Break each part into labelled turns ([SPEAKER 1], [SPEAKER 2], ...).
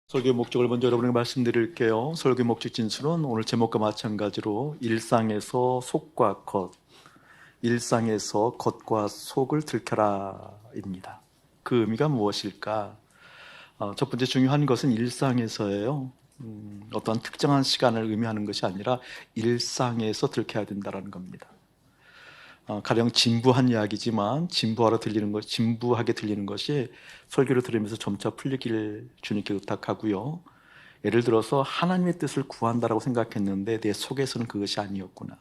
[SPEAKER 1] 설교의 목적을 먼저 여러분에게 말씀드릴게요. 설교의 목적 진술은 오늘 제목과 마찬가지로 일상에서 속과 겉, 일상에서 겉과 속을 들켜라입니다. 그 의미가 무엇일까? 첫 번째 중요한 것은 일상에서예요. 어떤 특정한 시간을 의미하는 것이 아니라 일상에서 들켜야 된다는 겁니다. 가령 진부한 이야기지만 진부하게 들리는 것이 설교를 들으면서 점차 풀리길 주님께 부탁하고요. 예를 들어서 하나님의 뜻을 구한다라고 생각했는데 내 속에서는 그것이 아니었구나.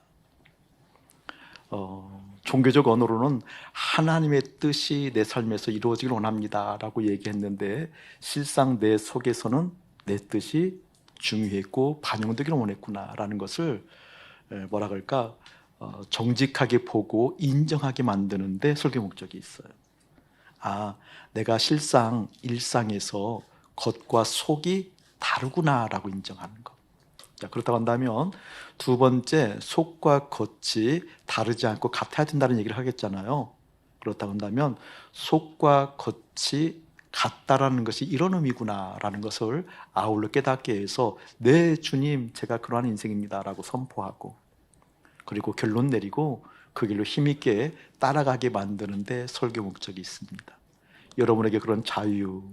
[SPEAKER 1] 종교적 언어로는 하나님의 뜻이 내 삶에서 이루어지길 원합니다라고 얘기했는데 실상 내 속에서는 내 뜻이 중요했고 반영되기를 원했구나라는 것을 뭐라 그럴까? 정직하게 보고 인정하게 만드는데 설교 목적이 있어요. 내가 실상 일상에서 겉과 속이 다르구나라고 인정하는 것. 자, 그렇다고 한다면 두 번째, 속과 겉이 다르지 않고 같아야 된다는 얘기를 하겠잖아요. 그렇다고 한다면 속과 겉이 같다라는 것이 이런 의미구나라는 것을 아울러 깨닫게 해서 네, 주님, 제가 그러한 인생입니다라고 선포하고 그리고 결론 내리고 그 길로 힘있게 따라가게 만드는데 설교 목적이 있습니다. 여러분에게 그런 자유,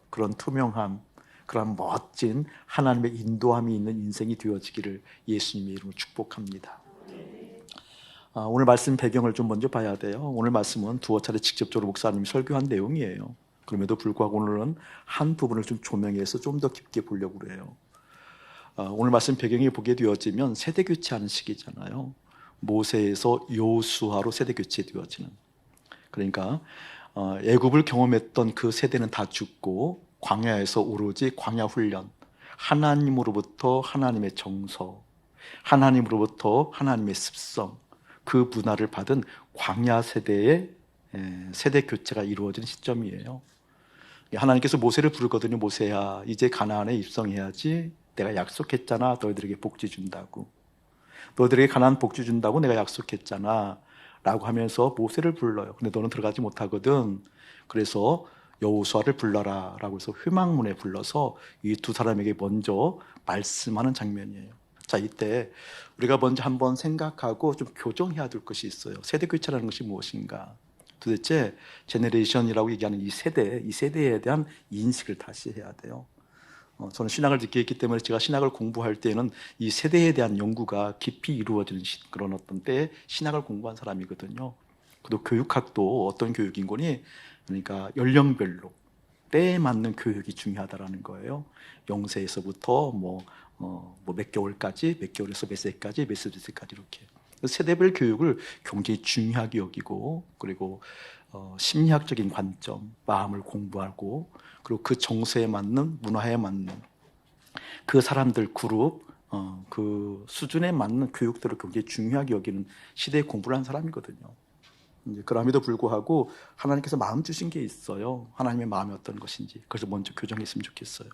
[SPEAKER 1] 그런 투명함, 그런 멋진 하나님의 인도함이 있는 인생이 되어지기를 예수님의 이름으로 축복합니다. 오늘 말씀 배경을 좀 먼저 봐야 돼요. 오늘 말씀은 두어 차례 직접적으로 목사님이 설교한 내용이에요. 그럼에도 불구하고 오늘은 한 부분을 좀 조명해서 좀 더 깊게 보려고 그래요. 오늘 말씀 배경이 보게 되어지면 세대 교체하는 시기잖아요. 모세에서 요수아로 세대 교체되어지는. 그러니까 애굽을 경험했던 그 세대는 다 죽고 광야에서 오로지 광야 훈련, 하나님으로부터 하나님의 정서, 하나님으로부터 하나님의 습성, 그 문화를 받은 광야 세대의 세대 교체가 이루어지는 시점이에요. 하나님께서 모세를 부르거든요. 모세야, 이제 가나안에 입성해야지. 내가 약속했잖아. 너희들에게 복지 준다고. 너희들에게 가나안 복지 준다고 내가 약속했잖아 라고 하면서 모세를 불러요. 근데 너는 들어가지 못하거든. 그래서 여호수아를 불러라 라고 해서 회막문에 불러서 이 두 사람에게 먼저 말씀하는 장면이에요. 자, 이때 우리가 먼저 한번 생각하고 좀 교정해야 될 것이 있어요. 세대 교체라는 것이 무엇인가? 도대체 제네레이션이라고 얘기하는 이 세대에 대한 인식을 다시 해야 돼요. 저는 신학을 듣게 했기 때문에 제가 신학을 공부할 때는 이 세대에 대한 연구가 깊이 이루어지는 그런 어떤 때에 신학을 공부한 사람이거든요. 그리고 교육학도 어떤 교육인 거니? 그러니까 연령별로 때에 맞는 교육이 중요하다라는 거예요. 0세에서부터 몇 개월까지, 몇 개월에서 몇 세까지, 몇 세까지 이렇게. 세대별 교육을 굉장히 중요하게 여기고 그리고 심리학적인 관점, 마음을 공부하고 그리고 그 정서에 맞는 문화에 맞는 그 사람들 그룹 그 수준에 맞는 교육들을 굉장히 중요하게 여기는 시대에 공부를 한 사람이거든요. 그럼에도 불구하고 하나님께서 마음 주신 게 있어요. 하나님의 마음이 어떤 것인지 그래서 먼저 교정했으면 좋겠어요.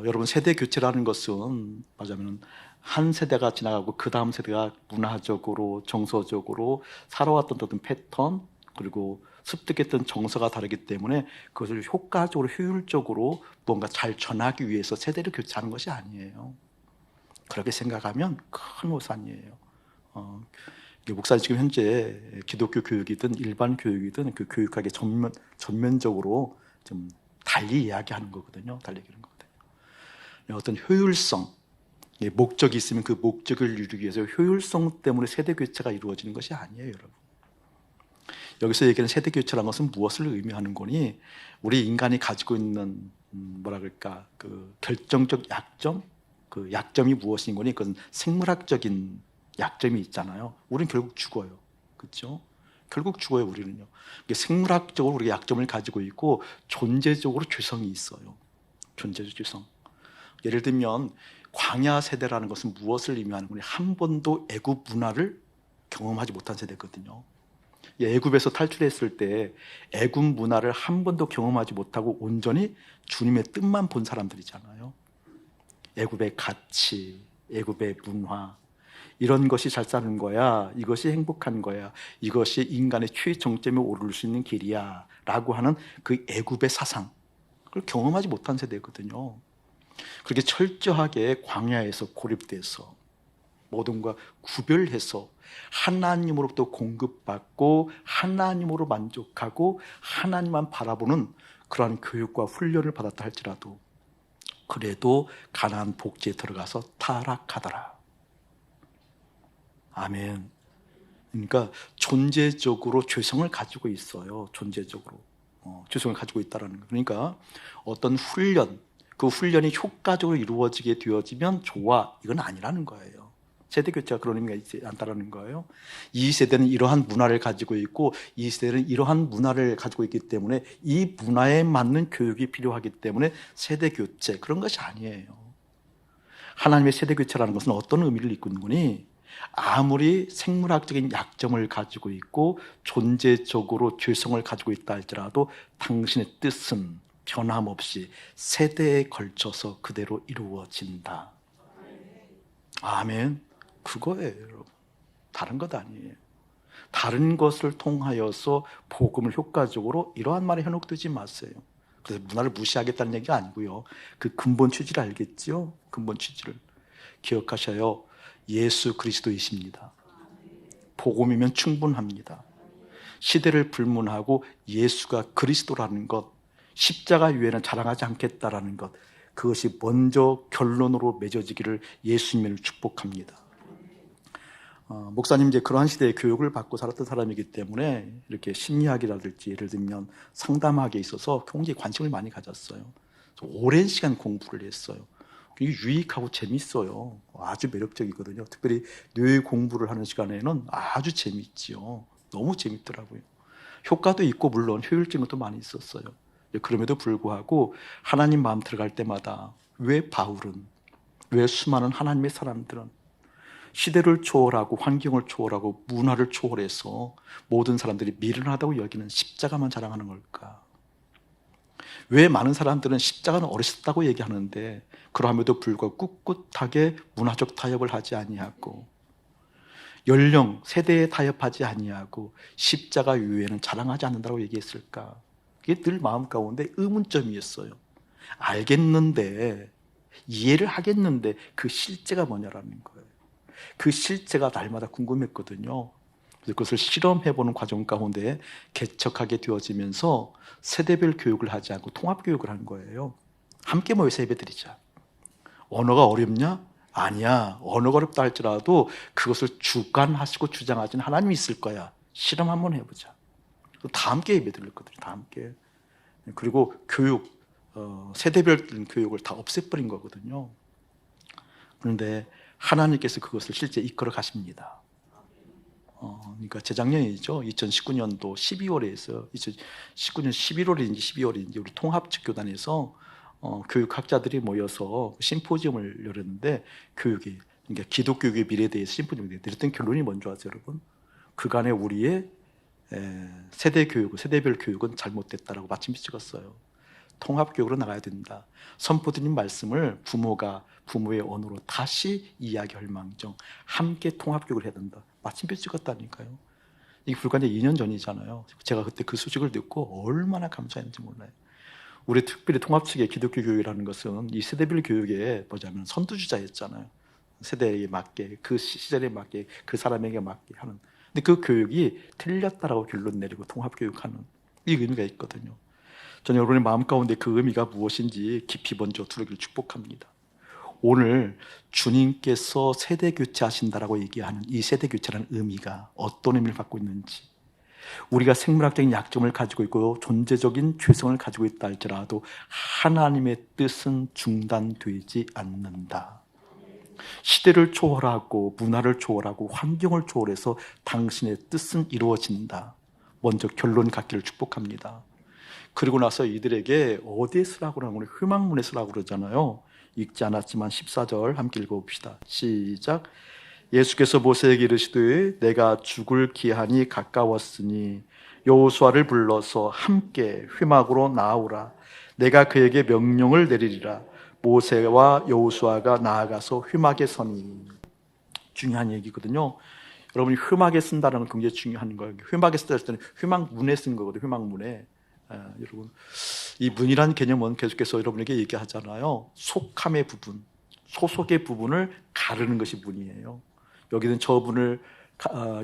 [SPEAKER 1] 여러분 세대 교체라는 것은 맞으면 한 세대가 지나가고 그 다음 세대가 문화적으로 정서적으로 살아왔던 어떤 패턴 그리고 습득했던 정서가 다르기 때문에 그것을 효과적으로 효율적으로 뭔가 잘 전하기 위해서 세대를 교체하는 것이 아니에요. 그렇게 생각하면 큰 오산이에요. 목사님 지금 현재 기독교 교육이든 일반 교육이든 그 교육학의 전면적으로 좀 달리 이야기하는 거거든요. 달리 얘기하는 거거든요. 어떤 효율성, 목적이 있으면 그 목적을 이루기 위해서 효율성 때문에 세대 교체가 이루어지는 것이 아니에요, 여러분. 여기서 얘기하는 세대 교체라는 것은 무엇을 의미하는 거니? 우리 인간이 가지고 있는 그 결정적 약점, 그 약점이 무엇인 거니? 그건 생물학적인 약점이 있잖아요. 우리는 결국 죽어요, 그렇죠? 결국 죽어요, 우리는요. 생물학적으로 우리가 약점을 가지고 있고 존재적으로 죄성이 있어요. 존재적 죄성. 예를 들면 광야 세대라는 것은 무엇을 의미하는 거니? 한 번도 애굽 문화를 경험하지 못한 세대거든요. 애굽에서 탈출했을 때 애굽 문화를 한 번도 경험하지 못하고 온전히 주님의 뜻만 본 사람들이잖아요. 애굽의 가치, 애굽의 문화 이런 것이 잘 사는 거야. 이것이 행복한 거야. 이것이 인간의 최정점에 오를 수 있는 길이야 라고 하는 그 애굽의 사상 그걸 경험하지 못한 세대거든요. 그렇게 철저하게 광야에서 고립돼서 모든 것 구별해서 하나님으로부터 공급받고 하나님으로 만족하고 하나님만 바라보는 그러한 교육과 훈련을 받았다 할지라도 그래도 가나안 복지에 들어가서 타락하더라. 아멘. 그러니까 존재적으로 죄성을 가지고 있어요. 존재적으로 죄성을 가지고 있다라는 거. 그러니까 어떤 훈련, 그 훈련이 효과적으로 이루어지게 되어지면 좋아, 이건 아니라는 거예요. 세대 교체가 그런 의미가 있지 않다라는 거예요. 이 세대는 이러한 문화를 가지고 있고 이 세대는 이러한 문화를 가지고 있기 때문에 이 문화에 맞는 교육이 필요하기 때문에 세대 교체, 그런 것이 아니에요. 하나님의 세대 교체라는 것은 어떤 의미를 입고 있는 거니? 아무리 생물학적인 약점을 가지고 있고 존재적으로 죄성을 가지고 있다 할지라도 당신의 뜻은 변함없이 세대에 걸쳐서 그대로 이루어진다. 아멘. 그거예요, 여러분. 다른 것 아니에요. 다른 것을 통하여서 복음을 효과적으로 이러한 말에 현혹되지 마세요. 그래서 문화를 무시하겠다는 얘기가 아니고요. 그 근본 취지를 알겠죠? 근본 취지를 기억하셔요. 예수 그리스도이십니다. 복음이면 충분합니다. 시대를 불문하고 예수가 그리스도라는 것, 십자가 위에는 자랑하지 않겠다라는 것, 그것이 먼저 결론으로 맺어지기를 예수님을 축복합니다. 목사님 이제 그러한 시대의 교육을 받고 살았던 사람이기 때문에 이렇게 심리학이라든지 예를 들면 상담학에 있어서 굉장히 관심을 많이 가졌어요. 오랜 시간 공부를 했어요. 이게 유익하고 재밌어요. 아주 매력적이거든요. 특별히 뇌 공부를 하는 시간에는 아주 재밌지요. 너무 재밌더라고요. 효과도 있고 물론 효율적인 것도 많이 있었어요. 그럼에도 불구하고 하나님 마음 들어갈 때마다 왜 바울은, 왜 수많은 하나님의 사람들은 시대를 초월하고 환경을 초월하고 문화를 초월해서 모든 사람들이 미련하다고 여기는 십자가만 자랑하는 걸까? 왜 많은 사람들은 십자가는 어리석다고 얘기하는데 그럼에도 불구하고 꿋꿋하게 문화적 타협을 하지 아니하고 연령, 세대에 타협하지 아니하고 십자가 위에는 자랑하지 않는다고 얘기했을까? 그게 늘 마음 가운데 의문점이었어요. 알겠는데, 이해를 하겠는데 그 실제가 뭐냐라는 거예요. 그 실제가 날마다 궁금했거든요. 그것을 실험해보는 과정 가운데 개척하게 되어지면서 세대별 교육을 하지 않고 통합교육을 하는 거예요. 함께 모여서 예배드리자. 언어가 어렵냐? 아니야. 언어가 어렵다 할지라도 그것을 주관하시고 주장하시는 하나님이 있을 거야. 실험 한번 해보자. 다 함께 예배드렸거든요. 다 함께. 그리고 교육, 세대별 교육을 다 없애버린 거거든요. 그런데 하나님께서 그것을 실제 이끌어 가십니다. 그러니까 재작년이죠. 2019년도 12월에 해서 2019년 11월인지 12월인지 우리 통합측교단에서 교육학자들이 모여서 심포지엄을 열었는데 교육이, 그러니까 기독교육의 미래에 대해서 심포지엄을 내렸던 결론이 뭔지 아세요, 여러분? 그간의 우리의 세대 교육은, 세대별 교육은 잘못됐다라고 마침표 찍었어요. 통합교육으로 나가야 된다. 선포드린 말씀을 부모가 부모의 언어로 다시 이야기할 망정 함께 통합교육을 해야 된다. 마침표 찍었다니까요. 이게 불과 2년 전이잖아요. 제가 그때 그 소식을 듣고 얼마나 감사했는지 몰라요. 우리 특별히 통합 측의 기독교 교육이라는 것은 이 세대별 교육에 뭐냐면 선두주자였잖아요. 세대에 맞게, 그 시절에 맞게, 그 사람에게 맞게 하는. 근데 그 교육이 틀렸다라고 결론 내리고 통합교육하는 이 의미가 있거든요. 저는 여러분의 마음 가운데 그 의미가 무엇인지 깊이 먼저 들으기를 축복합니다. 오늘 주님께서 세대 교체하신다라고 얘기하는 이 세대 교체라는 의미가 어떤 의미를 갖고 있는지, 우리가 생물학적인 약점을 가지고 있고 존재적인 죄성을 가지고 있다 할지라도 하나님의 뜻은 중단되지 않는다. 시대를 초월하고 문화를 초월하고 환경을 초월해서 당신의 뜻은 이루어진다. 먼저 결론 갖기를 축복합니다. 그리고 나서 이들에게 어디에 쓰라고 그러는 거예요? 회막문에 쓰라고 그러잖아요. 읽지 않았지만 14절 함께 읽어봅시다. 시작. 예수께서 모세에게 이르시되 내가 죽을 기한이 가까웠으니 여호수아를 불러서 함께 회막으로 나아오라. 내가 그에게 명령을 내리리라. 모세와 여호수아가 나아가서 회막에 서니. 중요한 얘기거든요. 여러분이 회막에 쓴다는 건 굉장히 중요한 거예요. 회막에 쓴다 할 때는 회막문에 쓴 거거든요. 회막문에. 여러분 이 문이란 개념은 계속해서 여러분에게 얘기하잖아요. 속함의 부분, 소속의 부분을 가르는 것이 문이에요. 여기는 저 문을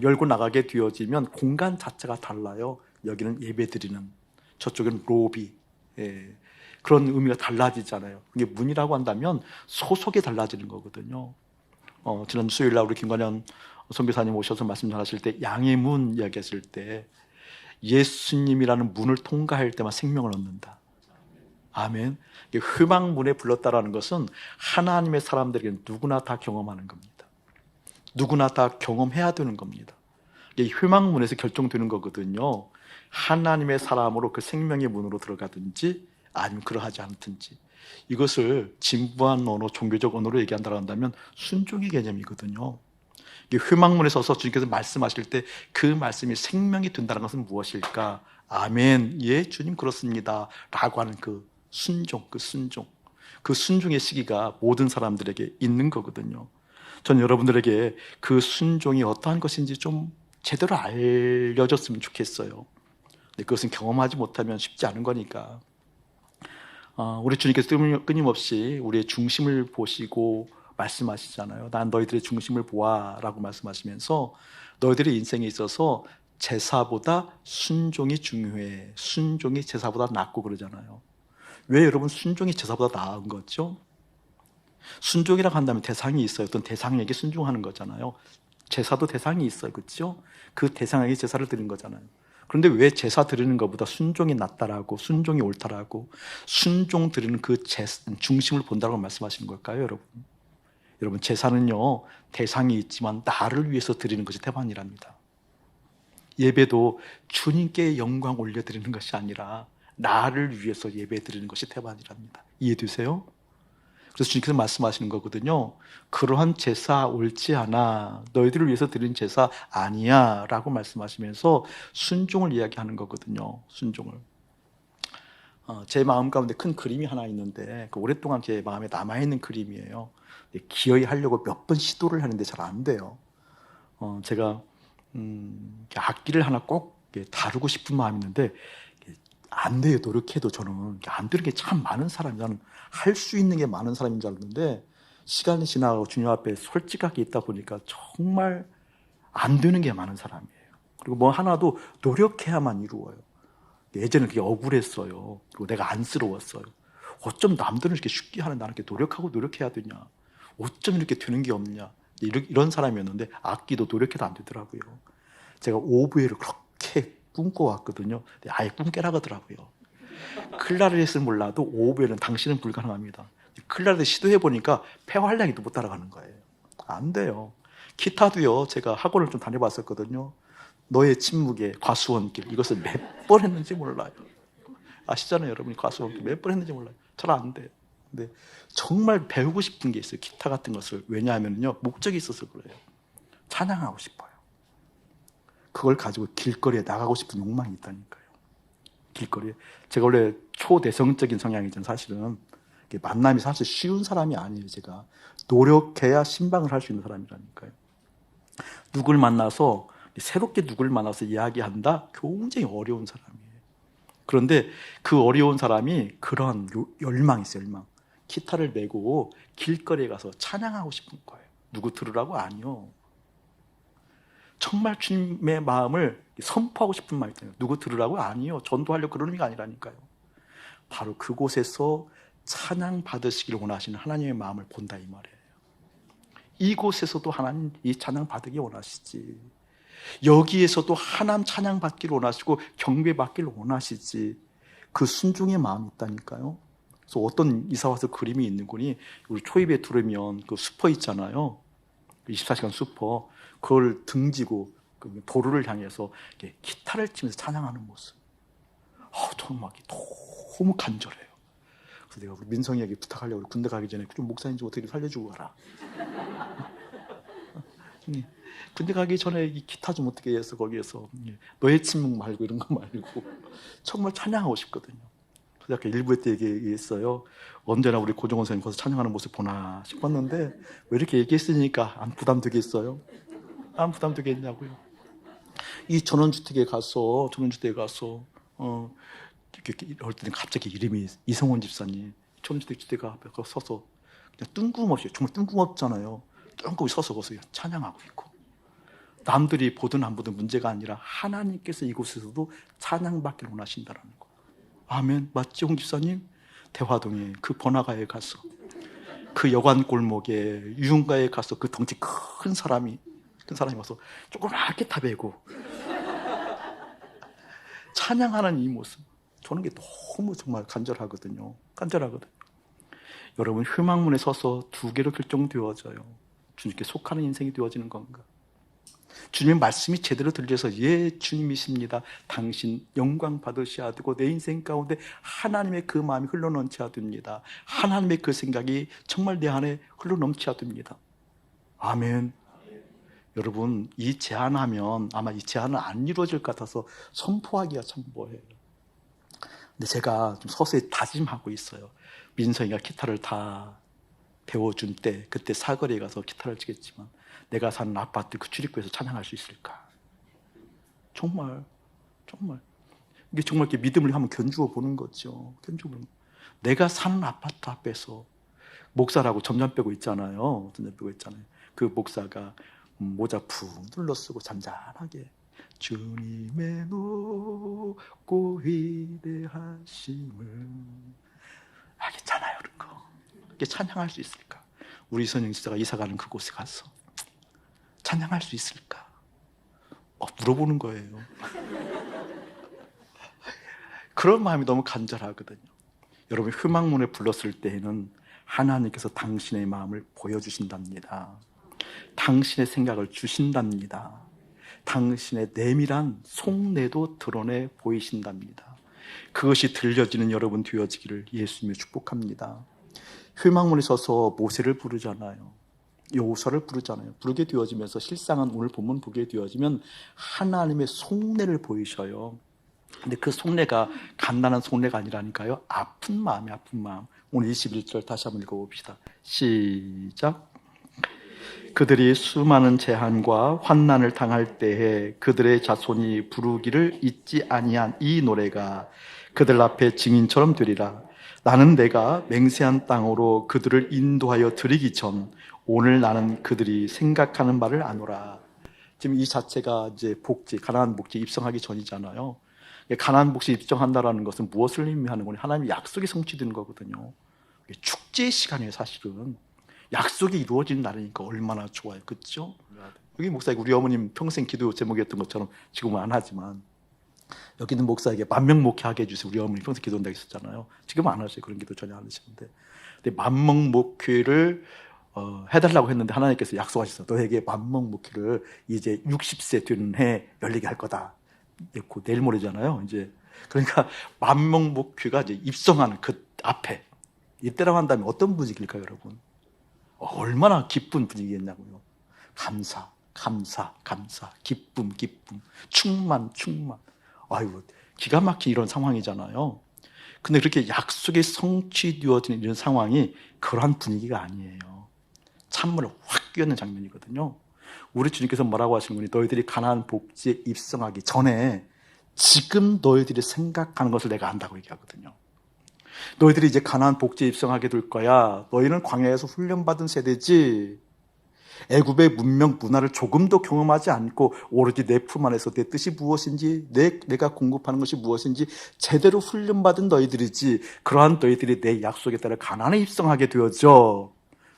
[SPEAKER 1] 열고 나가게 되어지면 공간 자체가 달라요. 여기는 예배드리는, 저쪽은 로비, 예, 그런 의미가 달라지잖아요. 이게 문이라고 한다면 소속이 달라지는 거거든요. 지난 수요일 날 우리 김관현 선교사님 오셔서 말씀 전하실 때 양의 문 이야기했을 때 예수님이라는 문을 통과할 때만 생명을 얻는다. 아멘. 흠악문에 불렀다라는 것은 하나님의 사람들에게는 누구나 다 경험하는 겁니다. 누구나 다 경험해야 되는 겁니다. 이게 흠악문에서 결정되는 거거든요. 하나님의 사람으로 그 생명의 문으로 들어가든지 아니면 그러하지 않든지. 이것을 진부한 언어, 종교적 언어로 얘기한다고 한다면 순종의 개념이거든요. 흠악문에 서서 주님께서 말씀하실 때 그 말씀이 생명이 된다는 것은 무엇일까? 아멘, 예 주님 그렇습니다 라고 하는 그 순종, 그 순종의 시기가 모든 사람들에게 있는 거거든요. 전 여러분들에게 그 순종이 어떠한 것인지 좀 제대로 알려졌으면 좋겠어요. 그것은 경험하지 못하면 쉽지 않은 거니까. 우리 주님께서 끊임없이 우리의 중심을 보시고 말씀하시잖아요. 난 너희들의 중심을 보아 라고 말씀하시면서 너희들의 인생에 있어서 제사보다 순종이 중요해, 순종이 제사보다 낫고 그러잖아요. 왜 여러분 순종이 제사보다 나은 거죠? 순종이라고 한다면 대상이 있어요. 어떤 대상에게 순종하는 거잖아요. 제사도 대상이 있어요. 그렇죠? 그 대상에게 제사를 드리는 거잖아요. 그런데 왜 제사 드리는 것보다 순종이 낫다라고, 순종이 옳다라고, 순종 드리는 그 중심을 본다고 말씀하시는 걸까요, 여러분? 여러분, 제사는요, 대상이 있지만 나를 위해서 드리는 것이 태반이랍니다. 예배도 주님께 영광 올려드리는 것이 아니라 나를 위해서 예배 드리는 것이 태반이랍니다. 이해되세요? 그래서 주님께서 말씀하시는 거거든요. 그러한 제사 옳지 않아, 너희들을 위해서 드린 제사 아니야 라고 말씀하시면서 순종을 이야기하는 거거든요. 순종을. 제 마음 가운데 큰 그림이 하나 있는데 오랫동안 제 마음에 남아있는 그림이에요. 기어이 하려고 몇 번 시도를 하는데 잘 안 돼요. 제가 악기를 하나 꼭 다루고 싶은 마음이 있는데 안 돼요. 노력해도 저는 안 되는 게 참 많은 사람이, 나는 할 수 있는 게 많은 사람인 줄 알았는데 시간이 지나고 주님 앞에 솔직하게 있다 보니까 정말 안 되는 게 많은 사람이에요. 그리고 뭐 하나도 노력해야만 이루어요. 예전에 그게 억울했어요. 그리고 내가 안쓰러웠어요. 어쩜 남들은 이렇게 쉽게 하는 나는 이렇게 노력하고 노력해야 되냐, 어쩜 이렇게 되는 게 없냐, 이런 사람이었는데 악기도 노력해도 안 되더라고요. 제가 오보에를 그렇게 꿈꿔왔거든요. 아예 꿈 깨라가더라고요. 클라리넷은 몰라도 오보에는 당신은 불가능합니다. 클라리넷 시도해보니까 폐활량이도 못 따라가는 거예요. 안 돼요. 기타도요, 제가 학원을 좀 다녀봤었거든요. 너의 침묵의 과수원길, 이것을 몇 번 했는지 몰라요. 아시잖아요, 여러분이 과수원길 몇 번 했는지 몰라요. 잘 안 돼요. 근데 정말 배우고 싶은 게 있어요, 기타 같은 것을. 왜냐하면요, 목적이 있어서 그래요. 찬양하고 싶어요. 그걸 가지고 길거리에 나가고 싶은 욕망이 있다니까요. 길거리에. 제가 원래 초대성적인 성향이잖아요. 사실은 만남이 사실 쉬운 사람이 아니에요. 제가 노력해야 신방을 할 수 있는 사람이라니까요. 누굴 만나서 새롭게 누굴 만나서 이야기한다? 굉장히 어려운 사람이에요. 그런데 그 어려운 사람이 그런 열망이 있어요. 열망. 기타를 메고 길거리에 가서 찬양하고 싶은 거예요. 누구 들으라고? 아니요. 정말 주님의 마음을 선포하고 싶은 마음이 있잖아요. 누구 들으라고? 아니요. 전도하려고 그런 의미가 아니라니까요. 바로 그곳에서 찬양 받으시기를 원하시는 하나님의 마음을 본다, 이 말이에요. 이곳에서도 하나님 이 찬양 받으기 원하시지, 여기에서도 하나님 찬양 받기를 원하시고 경배 받기를 원하시지, 그 순종의 마음이 있다니까요. 그래서 어떤 이사와서 그림이 있는 거니, 우리 초입에 들으면 그 슈퍼 있잖아요, 24시간 슈퍼, 그걸 등지고 도로를 향해서 기타를 치면서 찬양하는 모습. 저는 막 너무 간절해요. 그래서 내가 우리 민성이에게 부탁하려고, 군대 가기 전에 좀 목사님 좀 어떻게 살려주고 가라. 군대 가기 전에 이 기타 좀 어떻게 해서 거기에서 너의 침묵 말고 이런 거 말고 정말 찬양하고 싶거든요. 그래서 아까 일부에 때 얘기했어요. 언제나 우리 고정원 선생님 거기서 찬양하는 모습 보나 싶었는데 왜 이렇게 얘기했으니까 안 부담되겠어요? 안 부담되겠냐고요. 이 전원주택에 가서 이럴 때는 갑자기 이름이 이성원 집사님, 초림지대가 앞에 서서 그냥 뜬금없이, 정말 뜬금없잖아요. 뜬금없이 서서 거기서 찬양하고 있고, 남들이 보든 안 보든 문제가 아니라 하나님께서 이곳에서도 찬양받기를 원하신다는 거. 아멘. 맞지, 홍 집사님? 대화동에 그 번화가에 가서, 그 여관 골목에 유흥가에 가서 그 덩치 큰 사람이 와서 조그맣게 타베고 찬양하는 이 모습, 저는 게 너무 정말 간절하거든요. 여러분, 휴망문에 서서 두 개로 결정되어져요. 주님께 속하는 인생이 되어지는 건가? 주님의 말씀이 제대로 들려서 예, 주님이십니다. 당신 영광 받으셔야 되고 내 인생 가운데 하나님의 그 마음이 흘러넘쳐야 됩니다. 하나님의 그 생각이 정말 내 안에 흘러넘쳐야 됩니다. 아멘. 여러분, 이 제안하면 아마 이 제안은 안 이루어질 것 같아서 선포하기가 참 뭐해요. 근데 제가 좀 서서히 다짐하고 있어요. 민성이가 기타를 다 배워준 때, 그때 사거리에 가서 기타를 치겠지만 내가 사는 아파트 그 출입구에서 찬양할 수 있을까? 정말 이게 정말 이렇게 믿음을 한번 견주어 보는 거죠. 내가 사는 아파트 앞에서 목사라고 점점 빼고 있잖아요. 그 목사가 모자 푹 눌러 쓰고 잔잔하게 주님의 높고 위대하심을 알겠잖아요. 그런 거 이게 찬양할 수 있을까? 우리 선영 지사가 이사가는 그곳에 가서 찬양할 수 있을까? 물어보는 거예요. 그런 마음이 너무 간절하거든요. 여러분, 휴망문에 불렀을 때에는 하나님께서 당신의 마음을 보여주신답니다. 당신의 생각을 주신답니다. 당신의 내밀한 속내도 드러내 보이신답니다. 그것이 들려지는 여러분 되어지기를 예수님이 축복합니다. 휴망문에 서서 모세를 부르잖아요. 여호수아를 부르잖아요. 부르게 되어지면서 실상은 오늘 본문 보게 되어지면 하나님의 속내를 보이셔요. 근데 그 속내가 간단한 속내가 아니라니까요. 아픈 마음. 오늘 21절 다시 한번 읽어봅시다. 시작. 그들이 수많은 재난과 환난을 당할 때에 그들의 자손이 부르기를 잊지 아니한 이 노래가 그들 앞에 증인처럼 되리라. 나는 내가 맹세한 땅으로 그들을 인도하여 드리기 전 오늘 나는 그들이 생각하는 말을 아노라. 지금 이 자체가 이제 가나안 복지 입성하기 전이잖아요. 가나안 복지 입성한다라는 것은 무엇을 의미하는 거냐? 하나님의 약속이 성취되는 거거든요. 축제의 시간이에요, 사실은. 약속이 이루어지는 날이니까 얼마나 좋아요, 그렇죠? 여기 목사에게 우리 어머님 평생 기도 제목이었던 것처럼 지금은 안 하지만 여기 있는 목사에게 만명 목회하게 해주세요. 우리 어머니 평생 기도한다고 했었잖아요. 지금은 안 하세요. 그런 기도 전혀 안 하시는데, 근데 만명 목회를 해달라고 했는데 하나님께서 약속하셨어요. 너에게 만명 목회를 이제 60세 되는 해 열리게 할 거다. 내일 모레잖아요. 이제 그러니까 만명 목회가 이제 입성하는 그 앞에 이때라고 한다면 어떤 분위기일까요, 여러분? 얼마나 기쁜 분위기였냐고요. 감사, 기쁨, 충만. 아이고, 기가 막힌 이런 상황이잖아요. 근데 그렇게 약속이 성취되어지는 이런 상황이 그러한 분위기가 아니에요. 찬물을 확 끼얹는 장면이거든요. 우리 주님께서 뭐라고 하시는 거니? 너희들이 가나안 복지에 입성하기 전에 지금 너희들이 생각하는 것을 내가 안다고 얘기하거든요. 너희들이 이제 가나안 복지에 입성하게 될 거야. 너희는 광야에서 훈련받은 세대지. 애굽의 문명 문화를 조금도 경험하지 않고 오로지 내 품 안에서 내 뜻이 무엇인지, 내가 공급하는 것이 무엇인지 제대로 훈련받은 너희들이지. 그러한 너희들이 내 약속에 따라 가나안에 입성하게 되어져.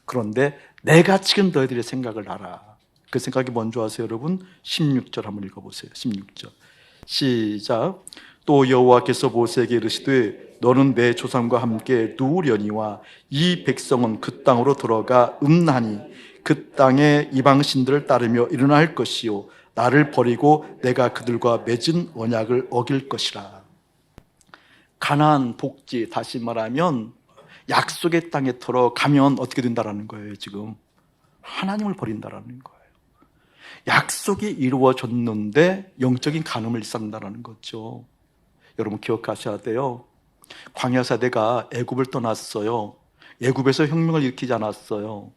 [SPEAKER 1] 그런데 내가 지금 너희들의 생각을 알아. 그 생각이 뭔지 아세요, 여러분? 16절 한번 읽어보세요. 16절 시작. 또 여호와께서 모세에게 이르시되 너는 내 조상과 함께 누우려니와 이 백성은 그 땅으로 들어가 음나니 그 땅의 이방신들을 따르며 일어날 것이요 나를 버리고 내가 그들과 맺은 언약을 어길 것이라. 가나안 복지, 다시 말하면 약속의 땅에 들어가면 어떻게 된다라는 거예요. 지금 하나님을 버린다라는 거예요. 약속이 이루어졌는데 영적인 간음을 일삼는다는 거죠. 여러분 기억하셔야 돼요. 광야 세대가 애굽을 떠났어요. 애굽에서 혁명을 일으키지 않았어요.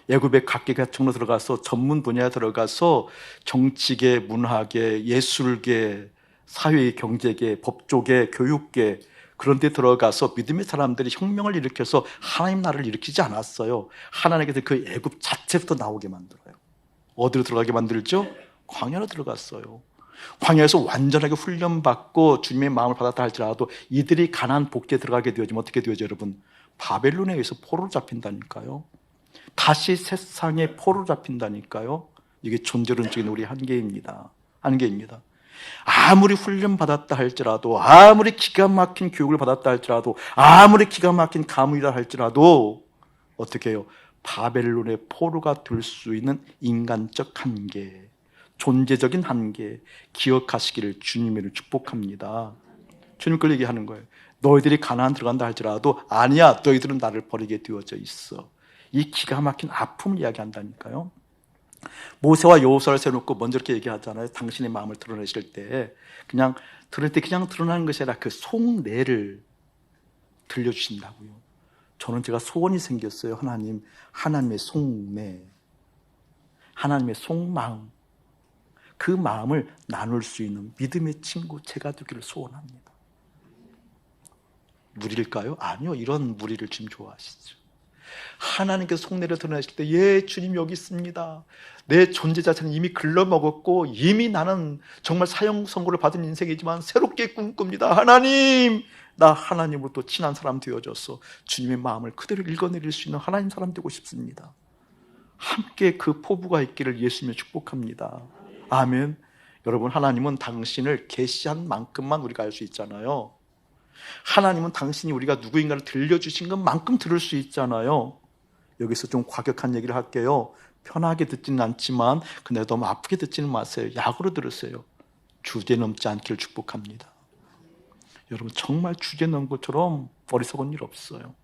[SPEAKER 1] 애굽의 각계각층으로 들어가서 전문 분야에 들어가서 정치계, 문화계, 예술계, 사회, 경제계, 법조계, 교육계 그런 데 들어가서 믿음의 사람들이 혁명을 일으켜서 하나님 나라를 일으키지 않았어요. 하나님께서 그 애굽 자체부터 나오게 만들어요. 어디로 들어가게 만들죠? 광야로 들어갔어요. 광야에서 완전하게 훈련받고 주님의 마음을 받았다 할지라도 이들이 가나안 복지에 들어가게 되어지면 어떻게 되어져 여러분? 바벨론에 의해서 포로로 잡힌다니까요. 다시 세상에 포로로 잡힌다니까요. 이게 존재론적인 우리 한계입니다. 한계입니다. 아무리 훈련받았다 할지라도, 아무리 기가 막힌 교육을 받았다 할지라도, 아무리 기가 막힌 가문이라 할지라도 어떻게 해요? 바벨론의 포로가 될 수 있는 인간적 한계, 존재적인 한계 기억하시기를 주님을 축복합니다. 주님 그 얘기하는 거예요. 너희들이 가나안 들어간다 할지라도 아니야, 너희들은 나를 버리게 되어져 있어. 이 기가 막힌 아픔을 이야기한다니까요. 모세와 여호수아를 세워놓고 먼저 이렇게 얘기하잖아요. 당신의 마음을 드러내실 때 그냥 들을 때 그냥 드러나는 것이 아니라 그 속내를 들려주신다고요. 저는 제가 소원이 생겼어요. 하나님의 속내, 하나님의 속마음, 그 마음을 나눌 수 있는 믿음의 친구 제가 되기를 소원합니다. 무리일까요? 아니요. 이런 무리를 주님 좋아하시죠. 하나님께서 속내를 드러내실 때, 예, 주님 여기 있습니다. 내 존재 자체는 이미 글러먹었고 이미 나는 정말 사형 선고를 받은 인생이지만 새롭게 꿈꿉니다. 하나님, 나 하나님으로부터 친한 사람 되어져서 주님의 마음을 그대로 읽어내릴 수 있는 하나님 사람 되고 싶습니다. 함께 그 포부가 있기를 예수님의 축복합니다. 아멘. 여러분, 하나님은 당신을 계시한 만큼만 우리가 알 수 있잖아요. 하나님은 당신이 우리가 누구인가를 들려주신 것만큼 들을 수 있잖아요. 여기서 좀 과격한 얘기를 할게요. 편하게 듣지는 않지만 근데 너무 아프게 듣지는 마세요. 약으로 들으세요. 주제 넘지 않기를 축복합니다. 여러분, 정말 주제 넘은 것처럼 어리석은 일 없어요.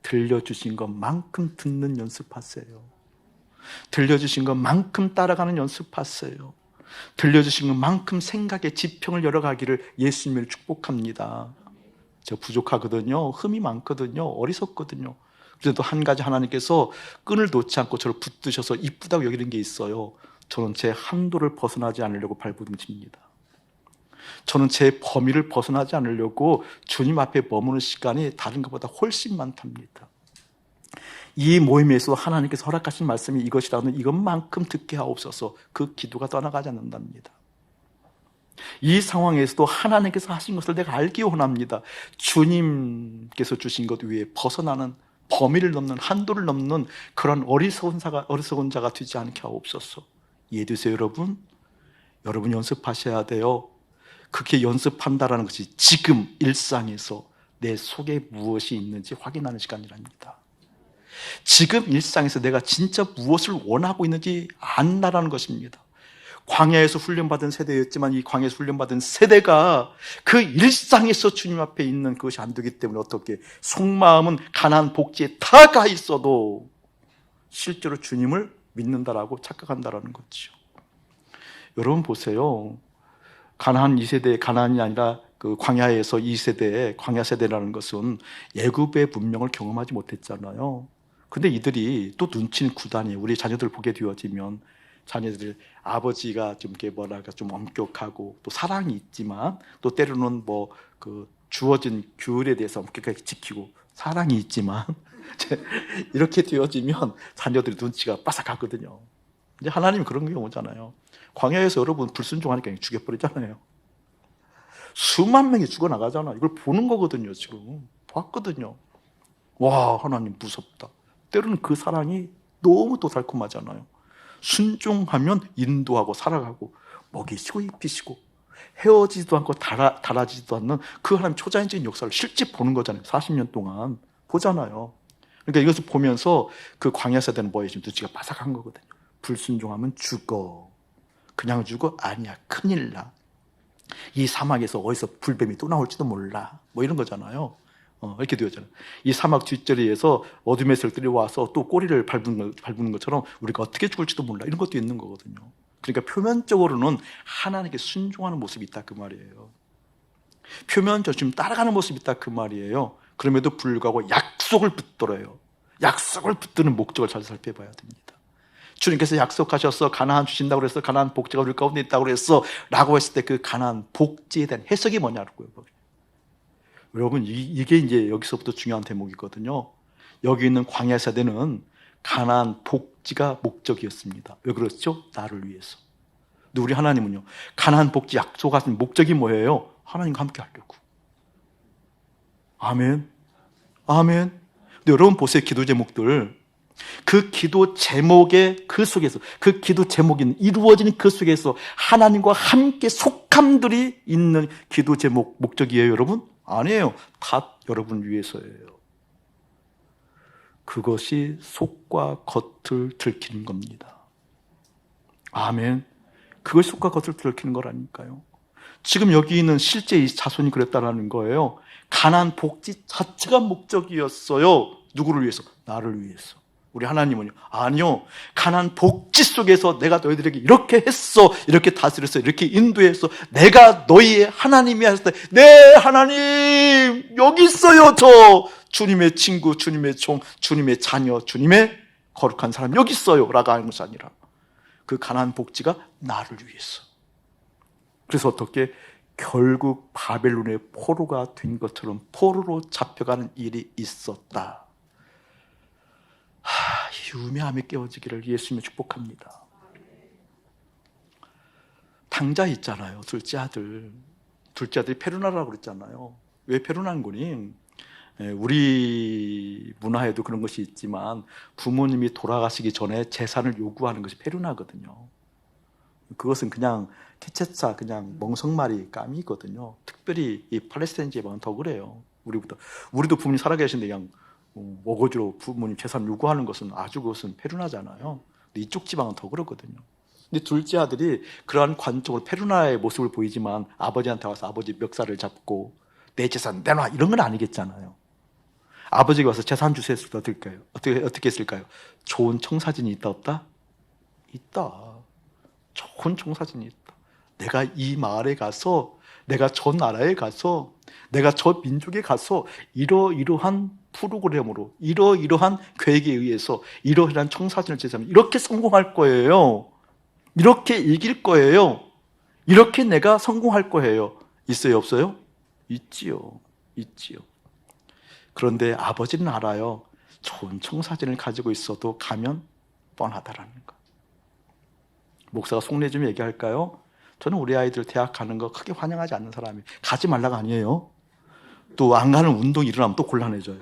[SPEAKER 1] 들려주신 것만큼 듣는 연습하세요. 들려주신 것만큼 따라가는 연습하세요. 들려주신 것만큼 생각의 지평을 열어가기를 예수님을 축복합니다. 저 부족하거든요. 흠이 많거든요. 어리석거든요. 그래도 한 가지 하나님께서 끈을 놓지 않고 저를 붙드셔서 이쁘다고 여기는 게 있어요. 저는 제 한도를 벗어나지 않으려고 발부둥칩니다. 저는 제 범위를 벗어나지 않으려고 주님 앞에 머무는 시간이 다른 것보다 훨씬 많답니다. 이 모임에서 하나님께서 허락하신 말씀이 이것이라는 이것만큼 듣게 하옵소서. 그 기도가 떠나가지 않는답니다. 이 상황에서도 하나님께서 하신 것을 내가 알기 원합니다. 주님께서 주신 것 위에 벗어나는, 범위를 넘는, 한도를 넘는 그런 어리석은 자가 되지 않게 하옵소서. 이해되세요, 여러분? 여러분 연습하셔야 돼요. 그렇게 연습한다라는 것이 지금 일상에서 내 속에 무엇이 있는지 확인하는 시간이랍니다. 지금 일상에서 내가 진짜 무엇을 원하고 있는지 안다라는 것입니다. 광야에서 훈련받은 세대였지만 이 광야에서 훈련받은 세대가 그 일상에서 주님 앞에 있는 그것이 안 되기 때문에 어떻게 속마음은 가나안 복지에 다 가 있어도 실제로 주님을 믿는다라고 착각한다라는 거죠. 여러분 보세요. 가나안 2세대, 가나안이 아니라 그 광야에서 2세대, 광야 세대라는 것은 애굽의 문명을 경험하지 못했잖아요. 근데 이들이 또 눈치는 구단이에요. 우리 자녀들 보게 되어지면 자녀들 아버지가 좀 이렇게 뭐랄까 좀 엄격하고 또 사랑이 있지만 또 때로는 뭐 그 주어진 규율에 대해서 엄격하게 지키고 사랑이 있지만 이렇게 되어지면 자녀들의 눈치가 빠삭하거든요. 이제 하나님 그런 경우잖아요. 광야에서 여러분 불순종하니까 그냥 죽여버리잖아요. 수만 명이 죽어나가잖아. 이걸 보는 거거든요. 지금 봤거든요. 와, 하나님 무섭다. 때로는 그 사랑이 너무 또 달콤하잖아요. 순종하면 인도하고 살아가고 먹이시고 입히시고 헤어지지도 않고 달아지지도 않는 그 하나님 초자연적인 역사를 실제 보는 거잖아요. 40년 동안 보잖아요. 그러니까 이것을 보면서 그 광야 세대는 뭐예요? 지금 눈치가 바삭한 거거든요. 불순종하면 죽어. 그냥 죽어? 아니야, 큰일 나. 이 사막에서 어디서 불뱀이 또 나올지도 몰라. 뭐 이런 거잖아요. 이렇게 되었잖아요. 이 사막 뒷자리에서 어둠의 새들이 와서 또 꼬리를 밟는 것처럼 우리가 어떻게 죽을지도 몰라. 이런 것도 있는 거거든요. 그러니까 표면적으로는 하나님께 순종하는 모습이 있다 그 말이에요. 표면적으로 지금 따라가는 모습이 있다 그 말이에요. 그럼에도 불구하고 약속을 붙들어요. 약속을 붙드는 목적을 잘 살펴봐야 됩니다. 주님께서 약속하셔서 가나안 주신다고 그래서 가나안 복지가 우리 가운데 있다고 그랬어 라고 했을 때 그 가나안 복지에 대한 해석이 뭐냐고요. 여러분, 이게 이제 여기서부터 중요한 대목이거든요. 여기 있는 광야 세대는 가나안 복지가 목적이었습니다. 왜 그렇죠? 나를 위해서. 근데 우리 하나님은요, 가나안 복지 약속하신 목적이 뭐예요? 하나님과 함께 하려고. 아멘. 아멘. 근데 여러분 보세요. 기도 제목들. 그 기도 제목의 그 속에서, 그 기도 제목이 이루어지는 그 속에서 하나님과 함께 속함들이 있는 기도 제목, 목적이에요, 여러분? 아니에요. 다 여러분 위해서예요. 그것이 속과 겉을 들키는 겁니다. 아멘. 그것이 속과 겉을 들키는 거라니까요. 지금 여기 있는 실제 이 자손이 그랬다라는 거예요. 가나안 복지 자체가 목적이었어요. 누구를 위해서? 나를 위해서. 우리 하나님은요, 아니요, 가나안 복지 속에서 내가 너희들에게 이렇게 했어, 이렇게 다스렸어, 이렇게 인도했어, 내가 너희의 하나님이 하셨다. 네, 하나님 여기 있어요. 저 주님의 친구, 주님의 종, 주님의 자녀, 주님의 거룩한 사람 여기 있어요 라고 하는 것이 아니라 그 가나안 복지가 나를 위해서. 그래서 어떻게 결국 바벨론의 포로가 된 것처럼 포로로 잡혀가는 일이 있었다. 이 우매함이 깨어지기를 예수님이 축복합니다. 당자 있잖아요. 둘째 아들이 페루나라고 그랬잖아요. 왜 페루나인 거니? 우리 문화에도 그런 것이 있지만 부모님이 돌아가시기 전에 재산을 요구하는 것이 페루나거든요. 그것은 그냥 캐체차, 그냥 멍석말이 까미거든요. 특별히 이 팔레스타인 지방은 더 그래요. 우리도 부모님 살아계신데 그냥 어거지로 부모님 재산 요구하는 것은 아주 그것은 페루나잖아요. 근데 이쪽 지방은 더 그렇거든요. 근데 둘째 아들이 그러한 관점으로 페루나의 모습을 보이지만 아버지한테 와서 아버지 멱살을 잡고 내 재산 내놔 이런 건 아니겠잖아요. 아버지가 와서 재산 주세요 했을 때 어떻게 했을까요? 좋은 청사진이 있다 없다? 있다. 좋은 청사진이 있다. 내가 이 마을에 가서, 내가 저 나라에 가서, 내가 저 민족에 가서 이러이러한 프로그램으로, 이러이러한 계획에 의해서 이러이러한 청사진을 제시하면 이렇게 성공할 거예요. 이렇게 이길 거예요. 이렇게 내가 성공할 거예요. 있어요, 없어요? 있지요. 그런데 아버지는 알아요. 좋은 청사진을 가지고 있어도 가면 뻔하다라는 거. 목사가 속내 좀 얘기할까요? 저는 우리 아이들 대학 가는 거 크게 환영하지 않는 사람이. 가지 말라가 아니에요. 또 안 가는 운동이 일어나면 또 곤란해져요.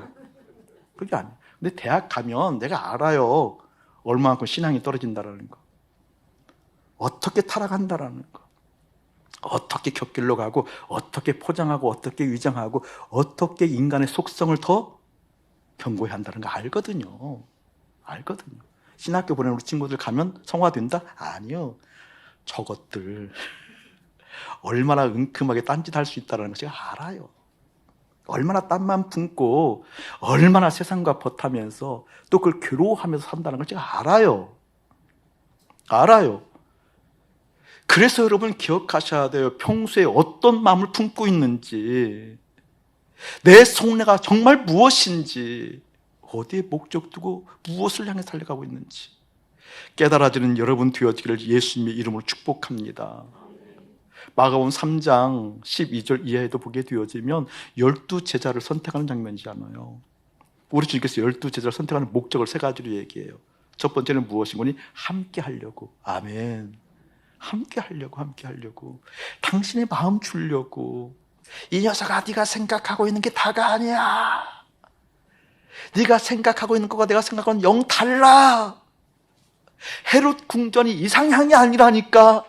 [SPEAKER 1] 그게 아니에요. 근데 대학 가면 내가 알아요. 얼마만큼 신앙이 떨어진다라는 거. 어떻게 타락한다라는 거. 어떻게 곁길로 가고, 어떻게 포장하고, 어떻게 위장하고, 어떻게 인간의 속성을 더 견고히 한다는 거 알거든요. 신학교 보내는 우리 친구들 가면 성화된다? 아니요. 저것들 얼마나 은큼하게 딴짓할 수 있다는 걸 제가 알아요. 얼마나 땀만 품고 얼마나 세상과 버타면서 또 그걸 괴로워하면서 산다는 걸 제가 알아요. 그래서 여러분 기억하셔야 돼요. 평소에 어떤 마음을 품고 있는지, 내 속내가 정말 무엇인지, 어디에 목적 두고 무엇을 향해 달려가고 있는지 깨달아지는 여러분 되어지기를 예수님의 이름으로 축복합니다. 마가복음 3장 12절 이하에도 보게 되어지면 12제자를 선택하는 장면이잖아요. 우리 주님께서 12제자를 선택하는 목적을 세 가지로 얘기해요. 첫 번째는 무엇이고니? 함께 하려고. 아멘. 함께 하려고. 당신의 마음 주려고. 이 녀석아, 네가 생각하고 있는 게 다가 아니야. 네가 생각하고 있는 것과 내가 생각하는 영 달라. 헤롯 궁전이 이상향이 아니라니까.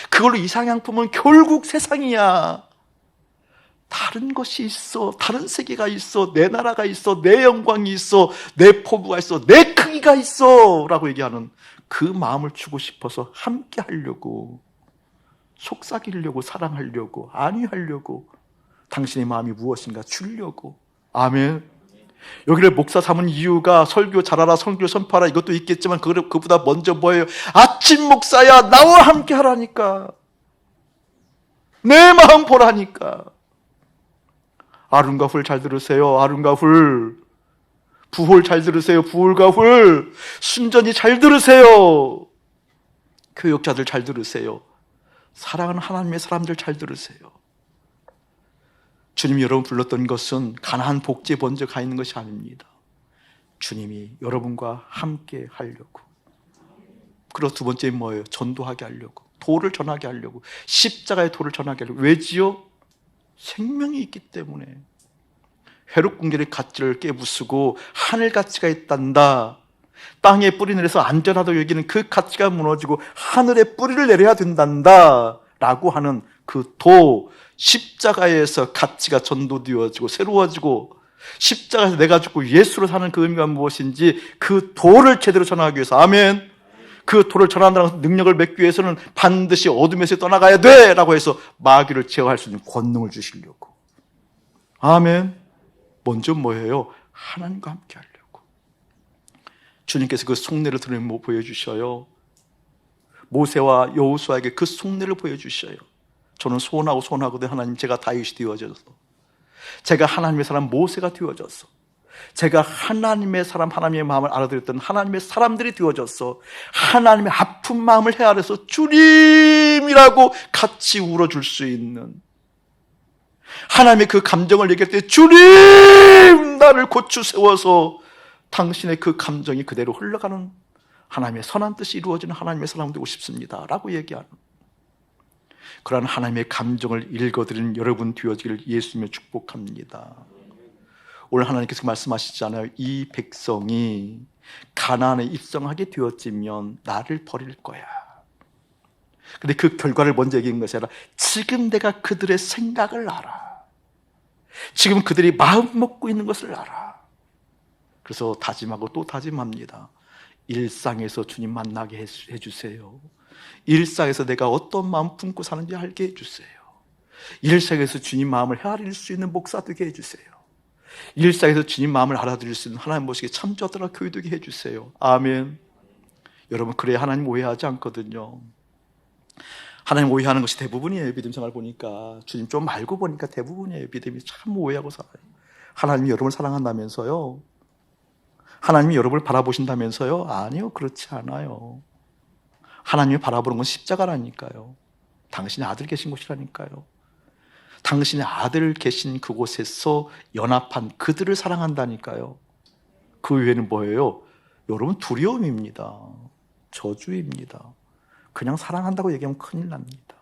[SPEAKER 1] 그걸로 이상향 품은 결국 세상이야. 다른 것이 있어. 다른 세계가 있어. 내 나라가 있어. 내 영광이 있어. 내 포부가 있어. 내 크기가 있어 라고 얘기하는 그 마음을 주고 싶어서 함께 하려고, 속삭이려고, 사랑하려고, 안위하려고, 당신의 마음이 무엇인가 주려고. 아멘. 여기를 목사 삼은 이유가 설교 잘하라, 설교 선포하라 이것도 있겠지만 그보다 먼저 뭐예요? 아침 목사야, 나와 함께 하라니까. 내 마음 보라니까. 아름과 훌 잘 들으세요. 아름과 훌. 부홀 잘 들으세요. 부홀과 홀. 순전히 잘 들으세요. 교역자들 잘 들으세요. 사랑하는 하나님의 사람들 잘 들으세요. 주님이 여러분 불렀던 것은 가나안 복지에 먼저 가 있는 것이 아닙니다. 주님이 여러분과 함께 하려고. 그리고 두 번째 뭐예요? 전도하게 하려고. 도를 전하게 하려고. 십자가의 도를 전하게 하려고. 왜지요? 생명이 있기 때문에. 회록궁궐의 가치를 깨부수고 하늘 가치가 있단다. 땅에 뿌리 내려서 안전하다고 여기는 그 가치가 무너지고 하늘에 뿌리를 내려야 된단다 라고 하는 그 도, 십자가에서 가치가 전도되어지고 새로워지고, 십자가에서 내가 죽고 예수로 사는 그 의미가 무엇인지 그 도를 제대로 전하기 위해서, 아멘, 그 도를 전한다는 능력을 맺기 위해서는 반드시 어둠에서 떠나가야 돼 라고 해서 마귀를 제어할 수 있는 권능을 주시려고. 아멘. 먼저 뭐예요? 하나님과 함께 하려고. 주님께서 그 속내를 드러내 보여주셔요. 모세와 여호수아에게 그 속내를 보여주셔요. 저는 소원하거든. 하나님, 제가 다윗이 되어져서, 제가 하나님의 사람 모세가 되어져서, 제가 하나님의 사람, 하나님의 마음을 알아들었던 하나님의 사람들이 되어져서 하나님의 아픈 마음을 헤아려서 주님이라고 같이 울어줄 수 있는, 하나님의 그 감정을 얘기할 때 주님 나를 고추 세워서 당신의 그 감정이 그대로 흘러가는 하나님의 선한 뜻이 이루어지는 하나님의 사람 되고 싶습니다 라고 얘기하는, 그러한 하나님의 감정을 읽어드리는 여러분 되어지기를 예수님의 축복합니다. 오늘 하나님께서 말씀하시잖아요. 이 백성이 가나안에 입성하게 되었지면 나를 버릴 거야. 근데 그 결과를 먼저 얘기한 것이 아니라 지금 내가 그들의 생각을 알아. 지금 그들이 마음 먹고 있는 것을 알아. 그래서 다짐하고 또 다짐합니다. 일상에서 주님 만나게 해주세요. 일상에서 내가 어떤 마음 품고 사는지 알게 해주세요. 일상에서 주님 마음을 헤아릴 수 있는 목사 되게 해주세요. 일상에서 주님 마음을 알아들을 수 있는 하나님 모시게 참조하더라 교회 되게 해주세요. 아멘. 여러분, 그래야 하나님 오해하지 않거든요. 하나님 오해하는 것이 대부분이에요. 믿음 생활 보니까, 주님 좀 알고 보니까 대부분이에요. 믿음이 참 오해하고 살아요. 하나님이 여러분을 사랑한다면서요? 하나님이 여러분을 바라보신다면서요? 아니요, 그렇지 않아요. 하나님이 바라보는 건 십자가라니까요. 당신의 아들 계신 곳이라니까요. 당신의 아들 계신 그곳에서 연합한 그들을 사랑한다니까요. 그 외에는 뭐예요? 여러분, 두려움입니다. 저주입니다. 그냥 사랑한다고 얘기하면 큰일 납니다.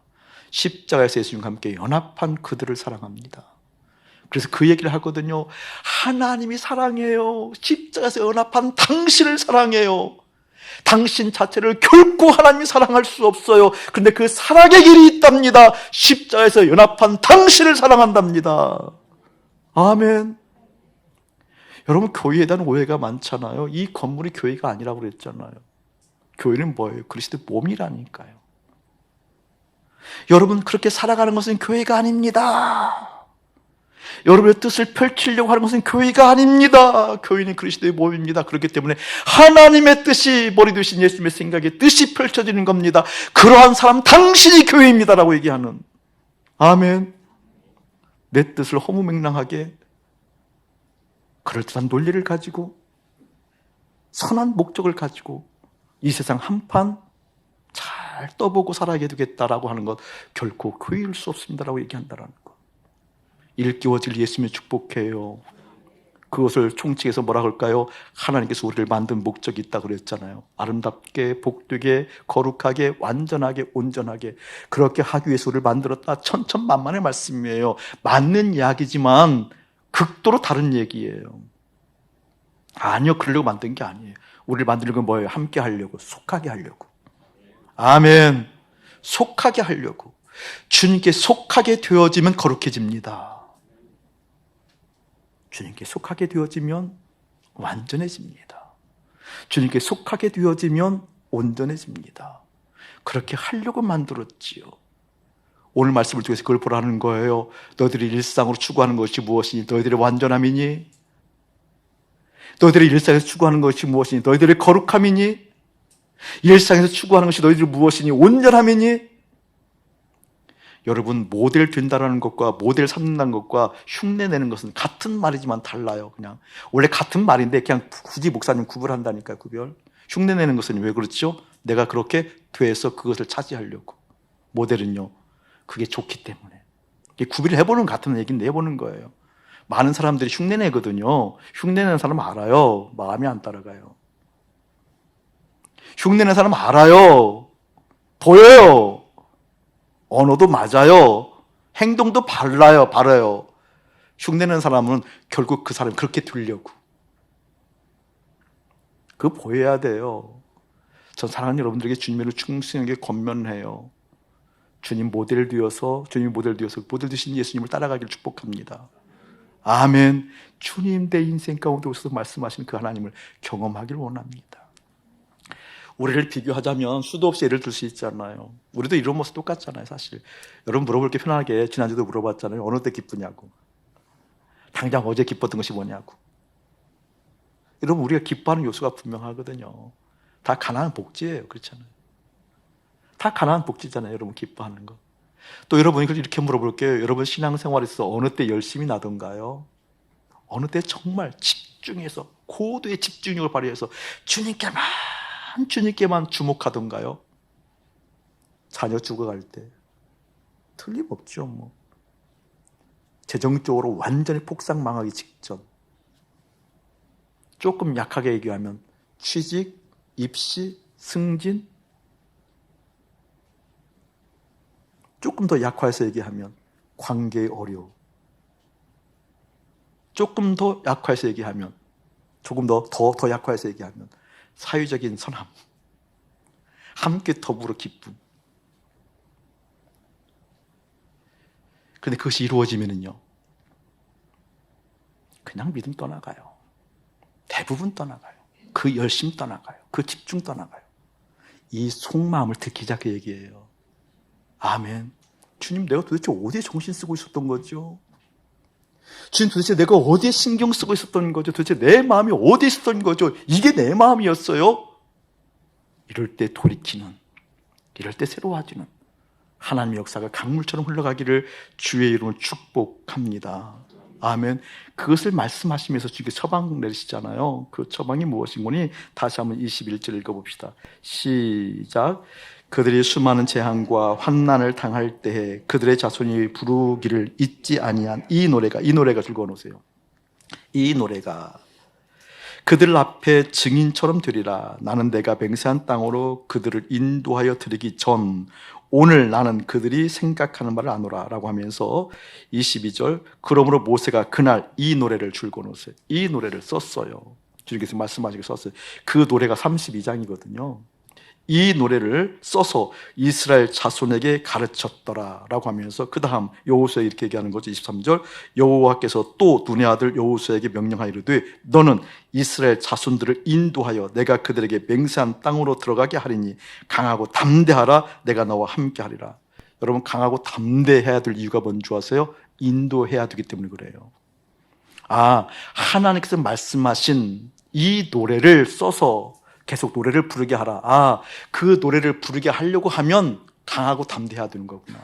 [SPEAKER 1] 십자가에서 예수님과 함께 연합한 그들을 사랑합니다. 그래서 그 얘기를 하거든요. 하나님이 사랑해요. 십자가에서 연합한 당신을 사랑해요. 당신 자체를 결코 하나님이 사랑할 수 없어요. 그런데 그 사랑의 길이 있답니다. 십자가에서 연합한 당신을 사랑한답니다. 아멘. 여러분, 교회에 대한 오해가 많잖아요. 이 건물이 교회가 아니라고 그랬잖아요. 교회는 뭐예요? 그리스도의 몸이라니까요. 여러분, 그렇게 살아가는 것은 교회가 아닙니다. 여러분의 뜻을 펼치려고 하는 것은 교회가 아닙니다. 교회는 그리스도의 몸입니다. 그렇기 때문에 하나님의 뜻이, 머리 되신 예수님의 생각에 뜻이 펼쳐지는 겁니다. 그러한 사람 당신이 교회입니다라고 얘기하는, 아멘. 내 뜻을 허무맹랑하게 그럴듯한 논리를 가지고 선한 목적을 가지고 이 세상 한판 잘 떠보고 살아야 되겠다라고 하는 것, 결코 교회일 수 없습니다라고 얘기한다는 것. 일깨워질 예수님의 축복해요. 그것을 총칙해서 뭐라 그럴까요? 하나님께서 우리를 만든 목적이 있다고 그랬잖아요. 아름답게, 복되게, 거룩하게, 완전하게, 온전하게 그렇게 하기 위해서 우리를 만들었다. 천천만만의 말씀이에요. 맞는 이야기지만 극도로 다른 얘기예요. 아니요, 그러려고 만든 게 아니에요. 우리를 만드는 건 뭐예요? 함께 하려고, 속하게 하려고. 아멘. 속하게 하려고. 주님께 속하게 되어지면 거룩해집니다. 주님께 속하게 되어지면 완전해집니다. 주님께 속하게 되어지면 온전해집니다. 그렇게 하려고 만들었지요. 오늘 말씀을 통해서 그걸 보라는 거예요. 너희들이 일상으로 추구하는 것이 무엇이니? 너희들의 완전함이니? 너희들의 일상에서 추구하는 것이 무엇이니? 너희들의 거룩함이니? 일상에서 추구하는 것이 너희들이 무엇이니? 온전함이니? 여러분, 모델 된다는 것과 모델 삼는다는 것과 흉내 내는 것은 같은 말이지만 달라요. 그냥 원래 같은 말인데 그냥 굳이 목사님 구별한다니까요. 구별. 흉내 내는 것은 왜 그렇죠? 내가 그렇게 돼서 그것을 차지하려고. 모델은요, 그게 좋기 때문에. 구별을 해보는 같은 얘기인데 해보는 거예요. 많은 사람들이 흉내 내거든요. 흉내 내는 사람 알아요. 마음이 안 따라가요. 흉내 내는 사람 알아요. 보여요. 언어도 맞아요. 행동도 바라요. 흉내내는 사람은 결국 그 사람이 그렇게 되려고. 그거 보여야 돼요. 전 사랑하는 여러분들에게 주님을 충성하게 권면해요. 주님 모델 되어서 모델 되신 예수님을 따라가기를 축복합니다. 아멘. 주님 내 인생 가운데 오셔서 말씀하시는 그 하나님을 경험하기를 원합니다. 우리를 비교하자면 수도 없이 예를 들 수 있잖아요. 우리도 이런 모습 똑같잖아요, 사실. 여러분 물어볼 게 편하게 지난주도 물어봤잖아요. 어느 때 기쁘냐고. 당장 어제 기뻤던 것이 뭐냐고. 여러분 우리가 기뻐하는 요소가 분명하거든요. 다 가나안 복지예요. 그렇잖아요. 다 가나안 복지잖아요. 여러분 기뻐하는 거. 또 여러분이 이렇게 물어볼게요. 여러분 신앙생활에서 어느 때 열심히 나던가요? 어느 때 정말 집중해서 고도의 집중력을 발휘해서 주님께만 주목하던가요? 자녀 죽어갈 때 틀림없죠. 뭐 재정적으로 완전히 폭삭망하기 직전, 조금 약하게 얘기하면 취직, 입시, 승진, 조금 더 약화해서 얘기하면 관계의 어려움, 조금 더 약화해서 얘기하면 조금 더 약화해서 얘기하면 사회적인 선함, 함께 더불어 기쁨. 그런데 그것이 이루어지면은요, 그냥 믿음 떠나가요. 대부분 떠나가요. 그 열심 떠나가요. 그 집중 떠나가요. 이 속마음을 듣기자 그 얘기예요. 아멘. 주님, 내가 도대체 어디에 정신 쓰고 있었던 거죠? 주님, 도대체 내가 어디에 신경 쓰고 있었던 거죠? 도대체 내 마음이 어디에 있었던 거죠? 이게 내 마음이었어요? 이럴 때 돌이키는, 이럴 때 새로워지는 하나님의 역사가 강물처럼 흘러가기를 주의 이름으로 축복합니다. 아멘. 그것을 말씀하시면서 주께 처방 내리시잖아요. 그 처방이 무엇인 거니? 다시 한번 21절 읽어봅시다. 시작. 그들이 수많은 재앙과 환난을 당할 때에 그들의 자손이 부르기를 잊지 아니한 이 노래가 즐거워놓으세요. 이 노래가 그들 앞에 증인처럼 되리라. 나는 내가 맹세한 땅으로 그들을 인도하여 드리기 전 오늘 나는 그들이 생각하는 말을 아노라 라고 하면서 22절 그러므로 모세가 그날 이 노래를 줄거놓으세요. 이 노래를 썼어요. 주님께서 말씀하시게 썼어요. 그 노래가 32장이거든요. 이 노래를 써서 이스라엘 자손에게 가르쳤더라 라고 하면서 그 다음 여호수아에 이렇게 얘기하는 거죠. 23절 여호와께서 또 눈의 아들 여호수아에게 명령하이르되 너는 이스라엘 자손들을 인도하여 내가 그들에게 맹세한 땅으로 들어가게 하리니 강하고 담대하라. 내가 너와 함께 하리라. 여러분 강하고 담대해야 될 이유가 뭔지 아세요? 인도해야 되기 때문에 그래요. 하나님께서 말씀하신 이 노래를 써서 계속 노래를 부르게 하라. 그 노래를 부르게 하려고 하면 강하고 담대해야 되는 거구나.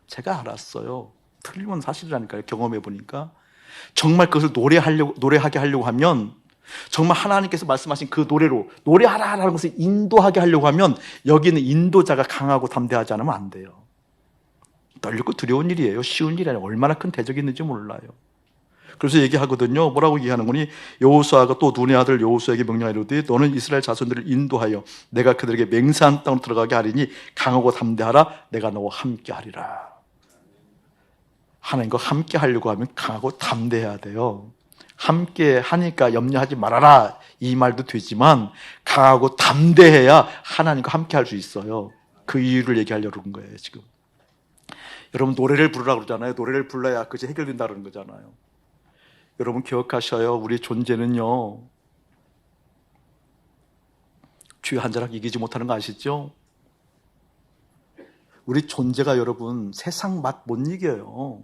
[SPEAKER 1] 제가 알았어요. 틀림은 사실이라니까요. 경험해 보니까 정말 그것을 노래하게 하려고 하면 정말 하나님께서 말씀하신 그 노래로 노래하라라는 것을 인도하게 하려고 하면 여기는 인도자가 강하고 담대하지 않으면 안 돼요. 떨리고 두려운 일이에요. 쉬운 일이 아니라 얼마나 큰 대적이 있는지 몰라요. 그래서 얘기하거든요. 뭐라고 얘기하는 거니? 여호수아가 또 눈의 아들 여호수아에게 명령하이르되 너는 이스라엘 자손들을 인도하여 내가 그들에게 맹세한 땅으로 들어가게 하리니 강하고 담대하라. 내가 너와 함께 하리라. 하나님과 함께 하려고 하면 강하고 담대해야 돼요. 함께 하니까 염려하지 말아라 이 말도 되지만 강하고 담대해야 하나님과 함께 할 수 있어요. 그 이유를 얘기하려고 그런 거예요. 지금 여러분 노래를 부르라고 그러잖아요. 노래를 불러야 그것이 해결된다는 거잖아요. 여러분 기억하셔요. 우리 존재는요, 주여 한 자락 이기지 못하는 거 아시죠? 우리 존재가 여러분 세상 맛 못 이겨요.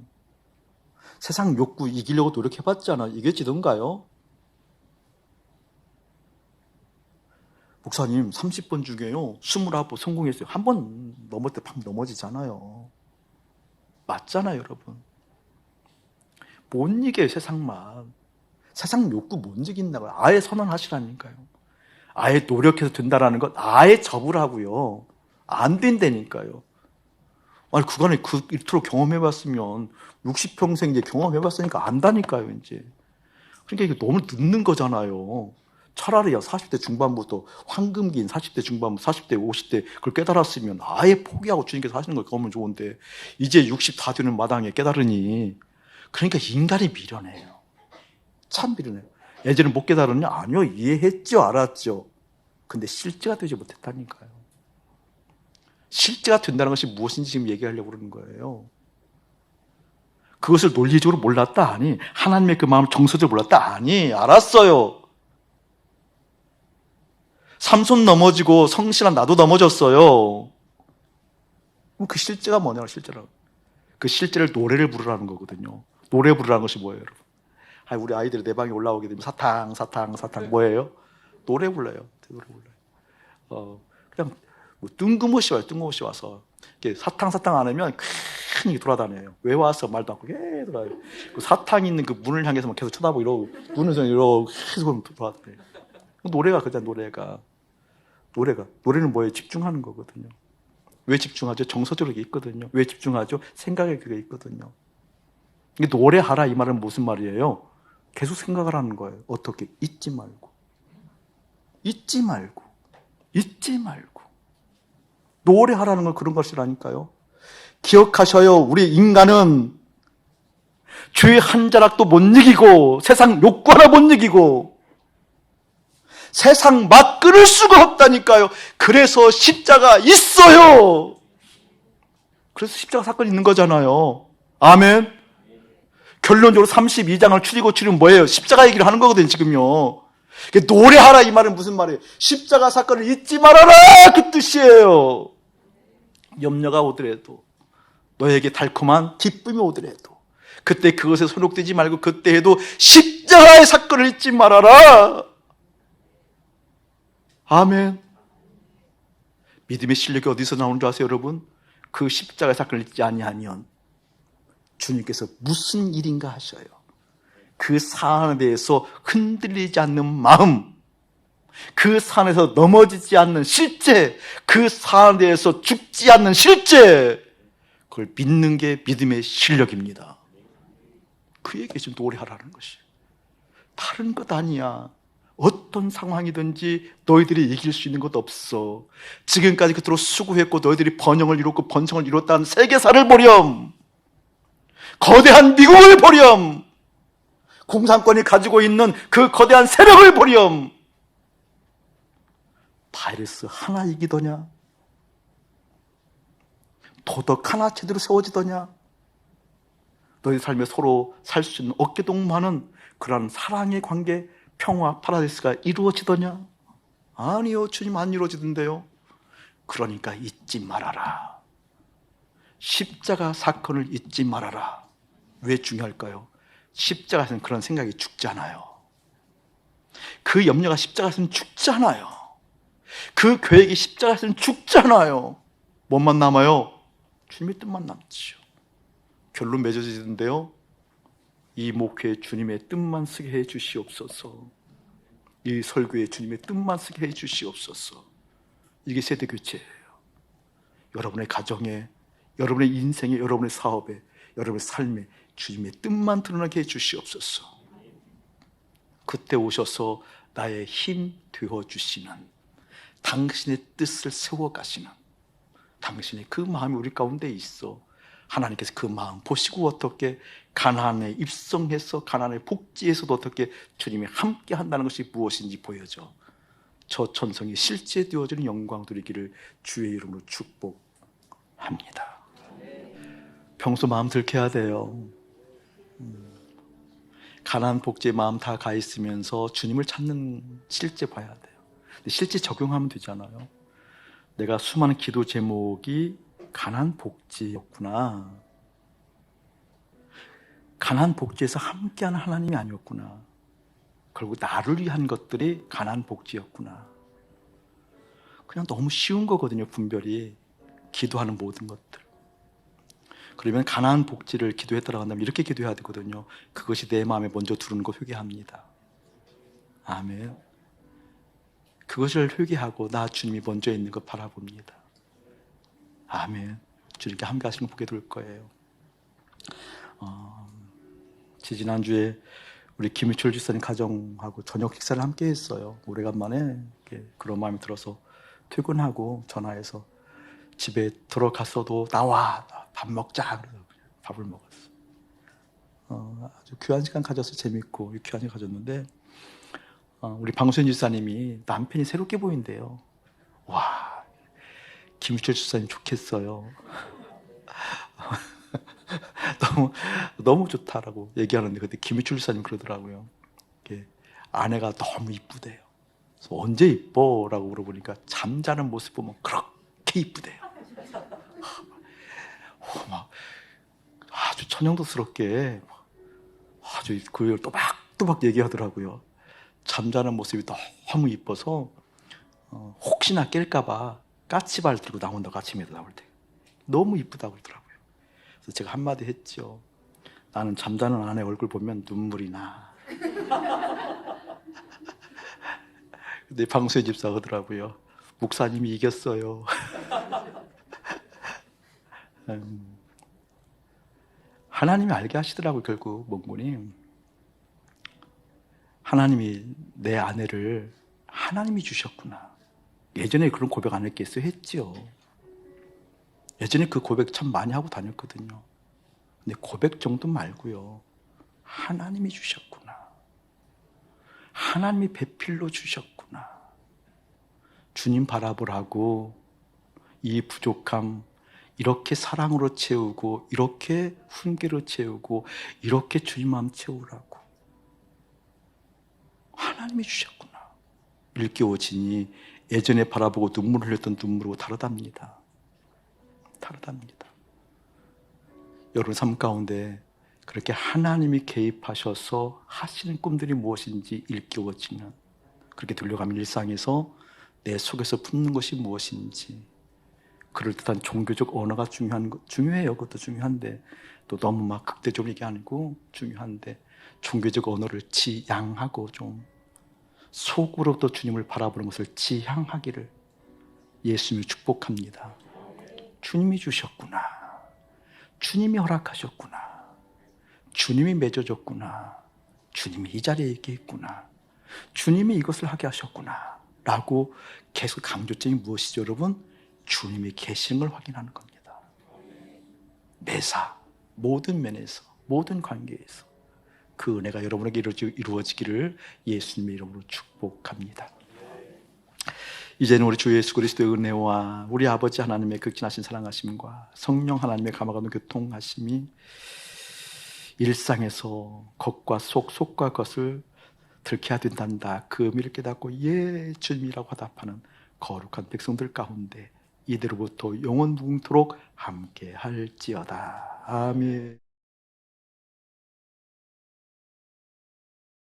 [SPEAKER 1] 세상 욕구 이기려고 노력해봤잖아. 이겨지던가요? 목사님 30번 중에요 29번 성공했어요. 한 번 넘을 때 팍 넘어지잖아요. 맞잖아요, 여러분. 못 이겨요, 세상만. 세상 욕구 못 이긴다고요. 아예 선언하시라니까요. 아예 노력해서 된다라는 것 아예 접으라고요. 안 된다니까요. 아니 그간에 이토록 경험해봤으면 60평생 이제 경험해봤으니까 안다니까요, 이제. 그러니까 이게 너무 늦는 거잖아요. 차라리 40대 중반부터 황금기인 40대 중반부터 40대 50대 그걸 깨달았으면 아예 포기하고 주님께서 하시는 걸 겪으면 좋은데 이제 60 다 되는 마당에 깨달으니 그러니까 인간이 미련해요. 참 미련해요. 예전에 못 깨달았냐? 아니요, 이해했죠, 알았죠. 근데 실제가 되지 못했다니까요. 실제가 된다는 것이 무엇인지 지금 얘기하려고 그러는 거예요. 그것을 논리적으로 몰랐다? 아니. 하나님의 그 마음을 정서적으로 몰랐다? 아니. 알았어요. 삼손 넘어지고 성실한 나도 넘어졌어요. 그럼 그 실제가 뭐냐고, 실제라고. 그 실제를 노래를 부르라는 거거든요. 노래 부르라는 것이 뭐예요, 여러분? 우리 아이들이 내 방에 올라오게 되면 사탕 뭐예요? 노래 불러요. 노래 불러요. 그냥 뭐 뜬금없이 와요. 뜬금없이 와서 이렇게 사탕 안 하면 큰 돌아다녀요. 왜 왔어? 말도 않고 계속 돌아요. 그 사탕 있는 그 문을 향해서 계속 쳐다보고 이러고 눈을 이러고 계속 돌아다녀요. 노래가 그냥 노래는 뭐예요? 집중하는 거거든요. 왜 집중하죠? 정서적으로 있거든요. 왜 집중하죠? 생각에 그게 있거든요. 이게 노래하라 이 말은 무슨 말이에요? 계속 생각을 하는 거예요. 어떻게? 잊지 말고 노래하라는 건 그런 것이라니까요. 기억하셔요. 우리 인간은 죄의 한 자락도 못 이기고 세상 욕구 하나 못 이기고 세상 맛 끊을 수가 없다니까요. 그래서 십자가 있어요. 그래서 십자가 사건이 있는 거잖아요. 아멘. 결론적으로 32장을 추리고 추리면 뭐예요? 십자가 얘기를 하는 거거든요, 지금요. 노래하라 이 말은 무슨 말이에요? 십자가 사건을 잊지 말아라 그 뜻이에요. 염려가 오더라도 너에게 달콤한 기쁨이 오더라도 그때 그것에 소록되지 말고 그때에도 십자가의 사건을 잊지 말아라. 아멘. 믿음의 실력이 어디서 나오는 줄 아세요, 여러분? 그 십자가의 사건을 잊지 아니하면 주님께서 무슨 일인가 하셔요. 그 사안에 대해서 흔들리지 않는 마음, 그 사안에서 넘어지지 않는 실제, 그 사안에 대해서 죽지 않는 실제, 그걸 믿는 게 믿음의 실력입니다. 그에게 지금 노래하라는 것이. 다른 것 아니야. 어떤 상황이든지 너희들이 이길 수 있는 것 없어. 지금까지 그토록 수고했고 너희들이 번영을 이뤘고 번성을 이뤘다는 세계사를 보렴. 거대한 미국을 보렴. 공산권이 가지고 있는 그 거대한 세력을 보렴. 바이러스 하나 이기더냐? 도덕 하나 제대로 세워지더냐? 너희 삶에 서로 살 수 있는 어깨동무하는 그런 사랑의 관계, 평화, 파라다이스가 이루어지더냐? 아니요, 주님 안 이루어지던데요. 그러니까 잊지 말아라. 십자가 사건을 잊지 말아라. 왜 중요할까요? 십자가에서는 그런 생각이 죽잖아요. 그 염려가 십자가에서는 죽잖아요. 그 계획이 십자가에서는 죽잖아요. 뭐만 남아요? 주님의 뜻만 남지요. 결론 맺어지는데요. 이 목회에 주님의 뜻만 쓰게 해 주시옵소서. 이 설교에 주님의 뜻만 쓰게 해 주시옵소서. 이게 세대 교체예요. 여러분의 가정에, 여러분의 인생에, 여러분의 사업에, 여러분의 삶에 주님의 뜻만 드러나게 해 주시옵소서. 그때 오셔서 나의 힘 되어 주시는, 당신의 뜻을 세워 가시는, 당신의 그 마음이 우리 가운데 있어. 하나님께서 그 마음 보시고 어떻게 가나안에 입성해서 가나안의 복지에서도 어떻게 주님이 함께 한다는 것이 무엇인지 보여줘. 저 천성이 실제 되어지는 영광 누리기를 주의 이름으로 축복합니다. 평소 마음 들켜야 돼요. 가나안 복지에 마음 다 가 있으면서 주님을 찾는 실제 봐야 돼요. 근데 실제 적용하면 되잖아요. 내가 수많은 기도 제목이 가나안 복지였구나. 가나안 복지에서 함께하는 하나님이 아니었구나. 결국 나를 위한 것들이 가나안 복지였구나. 그냥 너무 쉬운 거거든요, 분별이. 기도하는 모든 것들. 그러면 가나안 복지를 기도에 따라간다면 이렇게 기도해야 되거든요. 그것이 내 마음에 먼저 들어오는 거 회개합니다. 아멘. 그것을 회개하고 나 주님이 먼저 있는 거 바라봅니다. 아멘. 주님께 함께 하시는 거 보게 될 거예요. 지난주에 우리 김유철 집사님 가정하고 저녁 식사를 함께 했어요. 오래간만에 그런 마음이 들어서 퇴근하고 전화해서 집에 들어갔어도 나와 밥 먹자 그래서 밥을 먹었어. 아주 귀한 시간 가져서 재밌고 유쾌한 시간 가졌는데 우리 방수현 집사님이 남편이 새롭게 보인대요. 와, 김유철 집사님 좋겠어요. 너무 좋다라고 얘기하는데 그때 김유철 집사님 그러더라고요. 아내가 너무 이쁘대요. 그래서 언제 이뻐? 라고 물어보니까 잠자는 모습 보면 그렇게 이쁘대요. 막 아주 천연도스럽게 아주 그걸 또박또박 얘기하더라고요. 잠자는 모습이 너무 이뻐서 혹시나 깰까봐 까치발 들고 나온다고 아침에도 나올 때 너무 이쁘다고 그러더라고요. 그래서 제가 한마디 했죠. 나는 잠자는 아내 얼굴 보면 눈물이 나. 근데 방수의 집사 하더라고요. 목사님이 이겼어요. 하나님이 알게 하시더라고요. 결국 몽군이 하나님이 내 아내를 하나님이 주셨구나. 예전에 그런 고백 안 했겠어요? 했지요. 예전에 그 고백 참 많이 하고 다녔거든요. 근데 고백 정도 말고요. 하나님이 주셨구나. 하나님이 배필로 주셨구나. 주님 바라보라고 이 부족함 이렇게 사랑으로 채우고 이렇게 훈계로 채우고 이렇게 주님 마음 채우라고 하나님이 주셨구나. 일깨워지니 예전에 바라보고 눈물을 흘렸던 눈물하고 다르답니다. 다르답니다. 여러분 삶 가운데 그렇게 하나님이 개입하셔서 하시는 꿈들이 무엇인지 일깨워지면 그렇게 들려가면 일상에서 내 속에서 품는 것이 무엇인지 그럴듯한 종교적 언어가 중요해요. 그것도 중요한데 또 너무 막 극대적으로 얘기 아니고 중요한데 종교적 언어를 지양하고 좀 속으로부터 주님을 바라보는 것을 지향하기를 예수님이 축복합니다. 주님이 주셨구나. 주님이 허락하셨구나. 주님이 맺어줬구나. 주님이 이 자리에 있게 했구나. 주님이 이것을 하게 하셨구나. 라고 계속 강조점이 무엇이죠, 여러분? 주님이 계시는 걸 확인하는 겁니다. 매사, 모든 면에서, 모든 관계에서 그 은혜가 여러분에게 이루어지기를 예수님의 이름으로 축복합니다. 이제는 우리 주 예수 그리스도의 은혜와 우리 아버지 하나님의 극진하신 사랑하심과 성령 하나님의 감화감동 교통하심이 일상에서 겉과 속과 겉을 들켜야 된단다. 그 의미를 깨닫고 예 주님이라고 화답하는 거룩한 백성들 가운데 이대로부터 영원 무궁토록 함께 할지어다. 아멘.